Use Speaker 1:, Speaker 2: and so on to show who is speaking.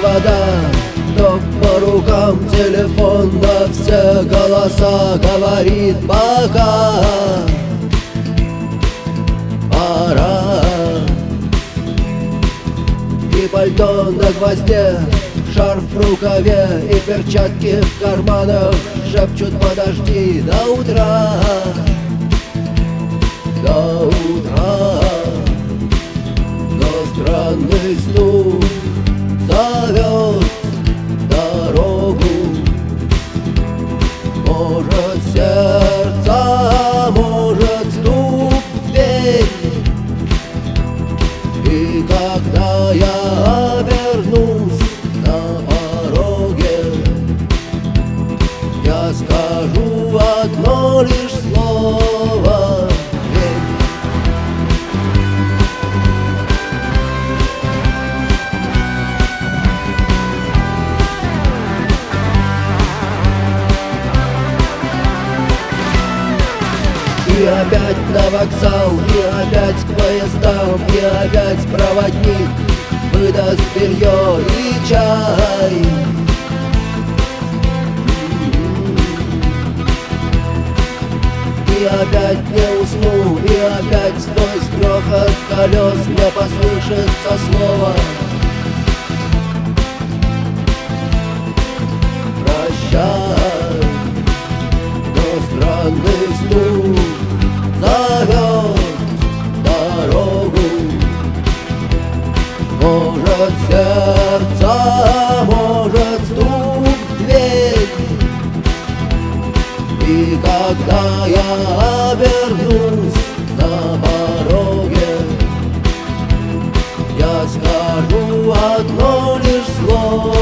Speaker 1: провода, ток по рукам, телефон на все голоса говорит пока. Пора. И пальто на гвозде, шарф в рукаве и перчатки в карманах шепчут: подожди до утра, до утра. Но странный стук зовет дорогу. Может, сердце, может, стук в дверь. И когда я обернусь на пороге, я скажу одно лишь слово: верь. И опять на вокзал, и опять к поездам, и опять проводник выдаст белье и чай. И опять не усну, и опять сквозь грохот колес мне послышится слово: прощай. Но странный стук зовет дорогу. Может, сердце, может, стук в дверь. И когда я обернусь на пороге, я скажу одно лишь слово: